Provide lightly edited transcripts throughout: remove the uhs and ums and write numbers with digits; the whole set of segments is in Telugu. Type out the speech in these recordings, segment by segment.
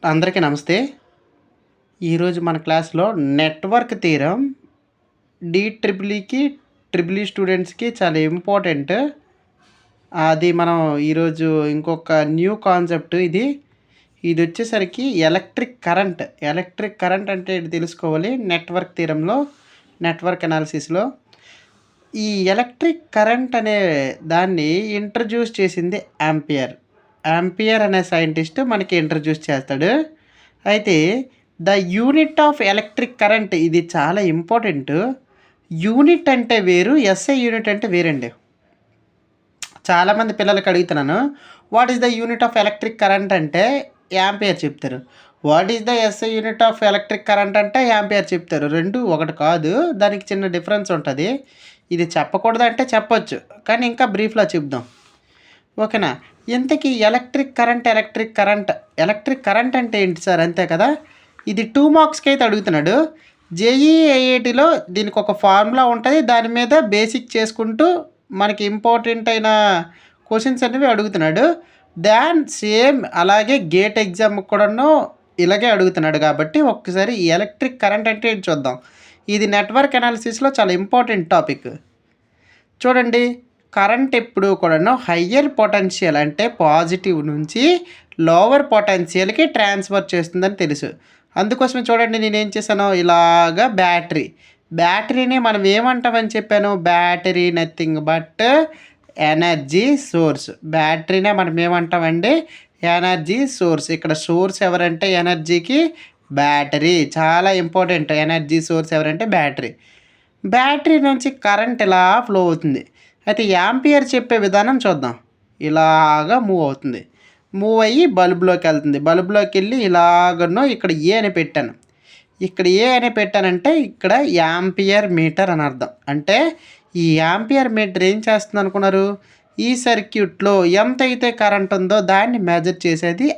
అందరికీ నమస్తే. ఈరోజు మన క్లాస్‌లో నెట్వర్క్ థీరం ట్రిపుల్ ఈ స్టూడెంట్స్‌కి చాలా ఇంపార్టెంట్. అది మనం ఈరోజు ఇంకొక న్యూ కాన్సెప్ట్ ఇది. ఇదొచ్చేసరికి ఎలక్ట్రిక్ కరెంట్ అంటే ఏంటి తెలుసుకోవాలి నెట్వర్క్ థీరంలో, నెట్వర్క్ అనాలిసిస్‌లో. ఈ ఎలక్ట్రిక్ కరెంట్ అనే దాన్ని ఇంట్రడ్యూస్ చేసింది ఆంపియర్. ఆంపియర్ అనే సైంటిస్ట్ మనకి ఇంట్రడ్యూస్ చేస్తాడు. అయితే the unit of electric current ఇది చాలా ఇంపార్టెంట్. యూనిట్ అంటే వేరు, ఎస్ఐ యూనిట్ అంటే వేరండి. చాలామంది పిల్లలకి అడుగుతున్నాను, what is the unit of electric current అంటే యాంపియర్ చెప్తారు. What is the SI unit of electric current అంటే యాంపియర్ చెప్తారు. రెండు ఒకటి కాదు, దానికి చిన్న డిఫరెన్స్ ఉంటుంది. ఇది చెప్పకూడదు అంటే చెప్పొచ్చు, కానీ ఇంకా బ్రీఫ్లో చెప్దాం. ఓకేనా? ఇంతకీ ఎలక్ట్రిక్ కరెంట్ అంటే ఏంటి సార్, అంతే కదా? ఇది 2 మార్క్స్కి అయితే అడుగుతున్నాడు. జేఈఐఐటీలో దీనికి ఒక ఫార్ములా ఉంటుంది, దాని మీద బేసిక్ చేసుకుంటూ మనకి ఇంపార్టెంట్ అయిన క్వశ్చన్స్ అనేవి అడుగుతున్నాడు. సేమ్ అలాగే గేట్ ఎగ్జామ్కి కూడాను ఇలాగే అడుగుతున్నాడు. కాబట్టి ఒక్కసారి ఈ ఎలక్ట్రిక్ కరెంట్ అంటే ఏంటి చూద్దాం. ఇది నెట్వర్క్ అనాలిసిస్లో చాలా ఇంపార్టెంట్ టాపిక్. చూడండి, కరెంట్ ఎప్పుడు కూడాను హయ్యర్ పొటెన్షియల్ అంటే పాజిటివ్ నుంచి లోవర్ పొటెన్షియల్కి ట్రాన్స్ఫర్ చేస్తుందని తెలుసు. అందుకోసమే చూడండి, నేనేం చేశాను, ఇలాగా బ్యాటరీని మనం ఏమంటామని చెప్పాను, battery nothing but energy source. బ్యాటరీనే మనం ఏమంటామండి, ఎనర్జీ సోర్స్. ఇక్కడ సోర్స్ ఎవరంటే ఎనర్జీకి బ్యాటరీ. చాలా ఇంపార్టెంట్. ఎనర్జీ సోర్స్ ఎవరంటే బ్యాటరీ నుంచి కరెంట్ ఇలా ఫ్లో అవుతుంది. అయితే యాంపియర్ చెప్పే విధానం చూద్దాం. ఇలాగా మూవ్ అవుతుంది, మూవ్ అయ్యి బల్బులోకి వెళ్తుంది. బల్బులోకి వెళ్ళి ఇలాగనో ఇక్కడ ఏ అని పెట్టాను. ఇక్కడ ఏ అని పెట్టానంటే ఇక్కడ యాంపియర్ మీటర్ అని అర్థం. అంటే ఈ యాంపియర్ మీటర్ ఏం చేస్తుంది అనుకున్నారు, ఈ సర్క్యూట్లో ఎంత అయితే కరెంట్ ఉందో దాన్ని మెజర్ చేసేది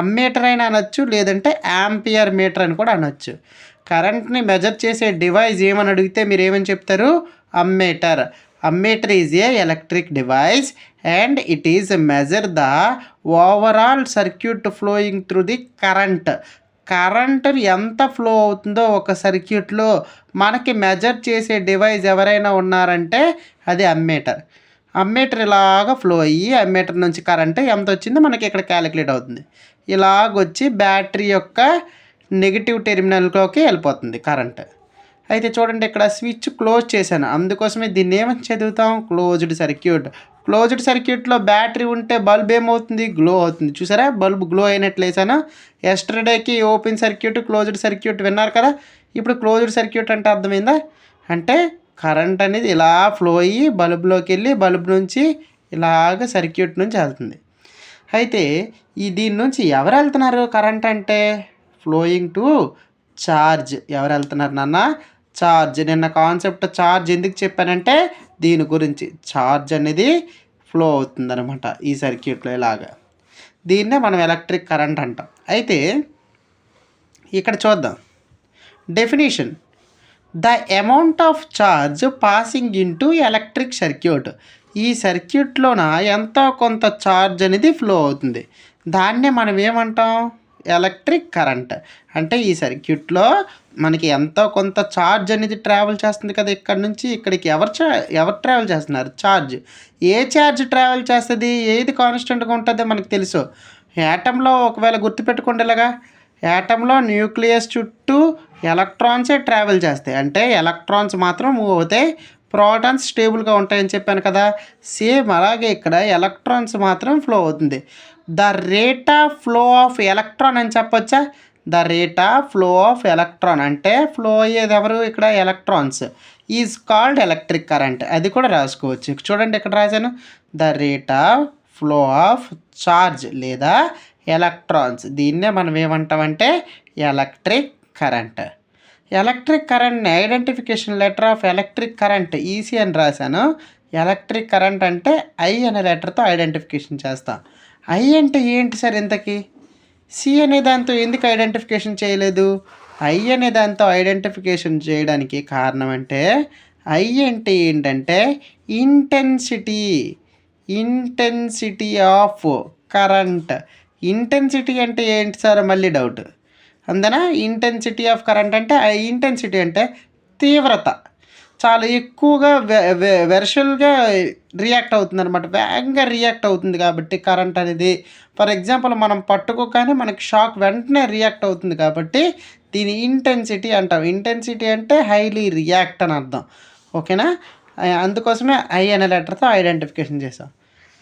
అమ్మీటర్ అయినా అనొచ్చు, లేదంటే యాంపియర్ మీటర్ అని కూడా అనొచ్చు. కరెంట్ని మెజర్ చేసే డివైస్ ఏమని అడిగితే మీరు ఏమని చెప్తారు, ammeter is a electric device and it is measure the overall circuit flowing through the current ఎంత ఫ్లో అవుతుందో ఒక సర్క్యూట్లో మనకి మెజర్ చేసే డివైస్ ఎవరైనా ఉన్నారంటే అది అమ్మీటర్ ఇలాగ ఫ్లో అయ్యి అమ్మీటర్ నుంచి కరెంట్ ఎంత వచ్చిందో మనకి ఇక్కడ క్యాలిక్యులేట్ అవుతుంది. ఇలాగొచ్చి బ్యాటరీ యొక్క నెగిటివ్ టెర్మినల్లోకి వెళ్ళిపోతుంది కరెంట్. అయితే చూడండి, ఇక్కడ స్విచ్ క్లోజ్ చేశాను, అందుకోసమే దీన్ని ఏమని చదువుతాం, క్లోజ్డ్ సర్క్యూట్లో బ్యాటరీ ఉంటే బల్బ్ ఏమవుతుంది, గ్లో అవుతుంది. చూసారా, బల్బ్ గ్లో అయినట్లు వేసాను. ఎస్టర్డేకి ఓపెన్ సర్క్యూట్, క్లోజ్డ్ సర్క్యూట్ విన్నారు కదా. ఇప్పుడు క్లోజ్డ్ సర్క్యూట్ అంటే అర్థమైందా, అంటే కరెంట్ అనేది ఇలా ఫ్లో అయ్యి బల్బులోకి వెళ్ళి బల్బ్ నుంచి ఇలాగ సర్క్యూట్ నుంచి వెళ్తుంది. అయితే దీని నుంచి ఎవరు వెళ్తున్నారు, కరెంట్ అంటే ఫ్లోయింగ్ టు ఛార్జ్. ఎవరు వెళ్తున్నారు నాన్న, ఛార్జ్. నిన్న కాన్సెప్ట్ ఛార్జ్ ఎందుకు చెప్పానంటే దీని గురించి. ఛార్జ్ అనేది ఫ్లో అవుతుంది అనమాట ఈ సర్క్యూట్లో ఇలాగా. దీన్నే మనం ఎలక్ట్రిక్ కరెంట్ అంటాం. అయితే ఇక్కడ చూద్దాం definition. The amount of charge passing into electric circuit. ఈ సర్క్యూట్లోన ఎంతో కొంత ఛార్జ్ అనేది ఫ్లో అవుతుంది, దాన్నే మనం ఏమంటాం, ఎలక్ట్రిక్ కరెంట్. అంటే ఈ సర్క్యూట్లో మనకి ఎంతో కొంత ఛార్జ్ అనేది ట్రావెల్ చేస్తుంది కదా. ఇక్కడ నుంచి ఇక్కడికి ఎవరు ట్రావెల్ చేస్తున్నారు, ఛార్జ్. ఏ ఛార్జ్ ట్రావెల్ చేస్తుంది, ఏది కాన్స్టెంట్గా ఉంటుందో మనకు తెలుసు. యాటంలో ఒకవేళ గుర్తుపెట్టుకోండి, ఇలాగా యాటంలో న్యూక్లియస్ చుట్టూ ఎలక్ట్రాన్సే ట్రావెల్ చేస్తాయి. అంటే ఎలక్ట్రాన్స్ మాత్రం మూవ్ అవుతాయి, ప్రోటాన్స్ స్టేబుల్గా ఉంటాయని చెప్పాను కదా. సేమ్ అలాగే ఇక్కడ ఎలక్ట్రాన్స్ మాత్రం ఫ్లో అవుతుంది. The rate of flow of electron అని చెప్పొచ్చా. The rate of flow of electron అంటే ఫ్లో అయ్యేది ఎవరు, ఇక్కడ electrons, is called electric current. అది కూడా రాసుకోవచ్చు. చూడండి ఇక్కడ రాశాను, the rate of flow of charge లేదా ఎలక్ట్రాన్స్. దీన్నే మనం ఏమంటామంటే electric current. Identification letter of electric current ఈసీ అని రాశాను. ఎలక్ట్రిక్ కరెంట్ అంటే ఐ అనే లెటర్తో ఐడెంటిఫికేషన్ చేస్తాం. ఐ అంటే ఏంటి సార్ ఇంతకీ, సి అనే దాంతో ఎందుకు ఐడెంటిఫికేషన్ చేయలేదు. ఐ అనే దాంతో ఐడెంటిఫికేషన్ చేయడానికి కారణం అంటే ఐ అంటే ఏంటంటే ఇంటెన్సిటీ ఆఫ్ కరెంట్. ఇంటెన్సిటీ అంటే ఏంటి సార్ మళ్ళీ డౌట్. అంతేనా? ఇంటెన్సిటీ ఆఫ్ కరెంట్ అంటే ఇంటెన్సిటీ అంటే తీవ్రత చాలా ఎక్కువగా వెర్చువల్గా రియాక్ట్ అవుతుంది అనమాట, వేగంగా రియాక్ట్ అవుతుంది కాబట్టి కరెంట్ అనేది. ఫర్ ఎగ్జాంపుల్ మనం పట్టుకోగానే మనకి షాక్ వెంటనే రియాక్ట్ అవుతుంది కాబట్టి దీని ఇంటెన్సిటీ అంటాం. ఇంటెన్సిటీ అంటే హైలీ రియాక్ట్ అని అర్థం. ఓకేనా? అందుకోసమే ఐ అనే లెటర్తో ఐడెంటిఫికేషన్ చేసాం.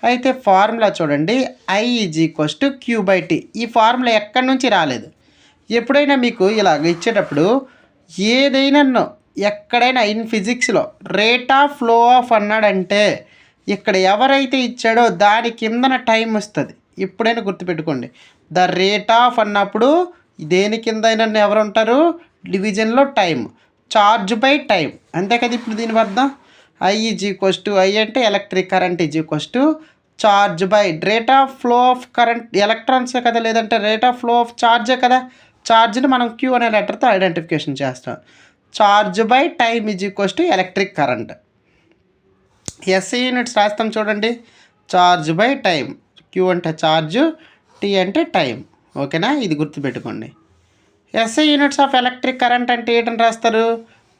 అయితే ఫార్ములా చూడండి, I = Q/T. ఈ ఫార్ములా ఎక్కడి నుంచి రాలేదు. ఎప్పుడైనా మీకు ఇలాగ ఇచ్చేటప్పుడు ఏదైనా ఎక్కడైనా ఇన్ ఫిజిక్స్లో రేట్ ఆఫ్ ఫ్లో ఆఫ్ అన్నాడంటే ఇక్కడ ఎవరైతే ఇచ్చాడో దాని కిందన టైం వస్తుంది. ఎప్పుడైనా గుర్తుపెట్టుకోండి, ద రేట్ ఆఫ్ అన్నప్పుడు దేని కింద అయినా ఎవరు ఉంటారు? డివిజన్లో టైం, చార్జ్ బై టైం, అంతే కదా. ఇప్పుడు దీని అర్థం I అంటే electric current charge by rate of flow of current, ఎలక్ట్రాన్సే కదా, లేదంటే రేట్ ఆఫ్ ఫ్లో ఆఫ్ చార్జే కదా. చార్జ్ని మనం Q అనే లెటర్తో ఐడెంటిఫికేషన్ చేస్తాం. Charge by time electric current. SI units రాస్తాం చూడండి, చార్జ్ బై టైం. Q అంటే చార్జ్, T అంటే టైం. ఓకేనా? ఇది గుర్తుపెట్టుకోండి. SI units of electric current అంటే ఏంటని రాస్తారు?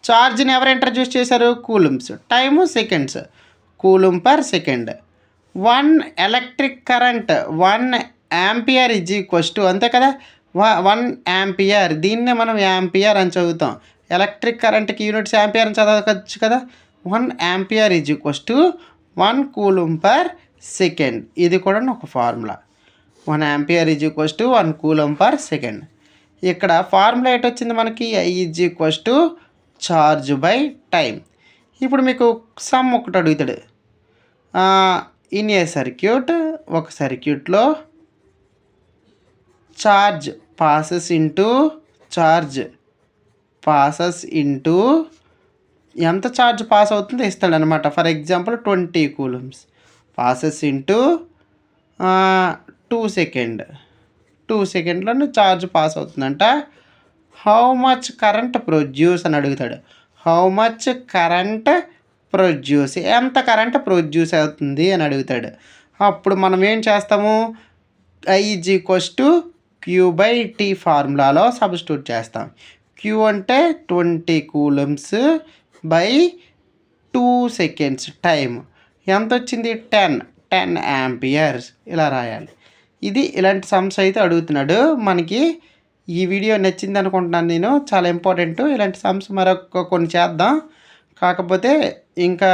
చార్జ్ని ఎవరు ఇంట్రడ్యూస్ చేశారు? Coulombs. Time seconds, coulomb per second. 1 electric current 1 ampere అంతే కదా, 1 యాంపియర్. దీన్నే మనం యాంపియర్ అని చదువుతాం. ఎలక్ట్రిక్ కరెంట్కి యూనిట్స్ యాంపియర్ అని చదవచ్చు కదా. 1 యాంపియర్ 1 కూలుమ్ పర్ సెకండ్. ఇది కూడా ఒక formula. 1 ampere 1 coulomb per second. ఇక్కడ ఫార్ములా ఏంటొచ్చింది మనకి? I charge by time. ఇప్పుడు మీకు సమ్ ఒకటి అడుగుతాడు. ఇన్ ఏ సర్క్యూట్, ఒక సర్క్యూట్లో చార్జ్ పాసెస్ ఇంటూ ఎంత ఛార్జ్ పాస్ అవుతుందో ఇస్తాడనమాట. For example 20 coulombs passes into 2 second. 2 సెకండ్లో ఛార్జ్ పాస్ అవుతుందంట. హౌ మచ్ కరెంట్ ప్రొడ్యూస్ అని అడుగుతాడు. హౌ మచ్ కరెంట్ ప్రొడ్యూస్, ఎంత కరెంట్ ప్రొడ్యూస్ అవుతుంది అని అడుగుతాడు. అప్పుడు మనం ఏం చేస్తాము? I Q/T ఫార్ములాలో సబ్స్టిట్యూట్ చేస్తాం. Q అంటే 20 కూలమ్స్ బై 2 సెకండ్స్ టైం. ఎంత వచ్చింది? 10 యాంపియర్స్. ఇలా రాయాలి. ఇది ఇలాంటి సమ్స్ అయితే అడుగుతున్నాడు మనకి. ఈ వీడియో నచ్చింది అనుకుంటున్నాను నేను, చాలా ఇంపార్టెంట్. ఇలాంటి సమ్స్ మరొక కొన్ని చేద్దాం. కాకపోతే ఇంకా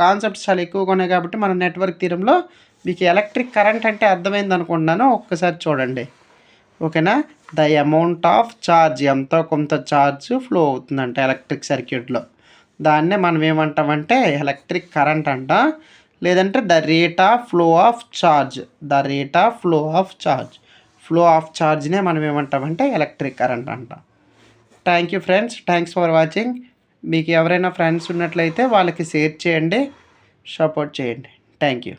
కాన్సెప్ట్స్ చాలా ఎక్కువగా ఉన్నాయి కాబట్టి మన నెట్వర్క్ థియరంలో మీకు ఎలక్ట్రిక్ కరెంట్ అంటే అర్థమైంది అనుకుంటున్నాను. ఒక్కసారి చూడండి. ఓకేనా? ద అమౌంట్ ఆఫ్ ఛార్జ్, ఎంతో కొంత ఛార్జ్ ఫ్లో అవుతుందంట ఎలక్ట్రిక్ సర్క్యూట్లో. దాన్నే మనం ఏమంటామంటే ఎలక్ట్రిక్ కరెంట్ అంట, లేదంటే the rate of flow of charge. Flow of ఛార్జ్నే మనం ఏమంటామంటే ఎలక్ట్రిక్ కరెంట్ అంట. Thank you friends, thanks for watching. మీకు ఎవరైనా ఫ్రెండ్స్ ఉన్నట్లయితే వాళ్ళకి షేర్ చేయండి, సపోర్ట్ చేయండి. Thank you.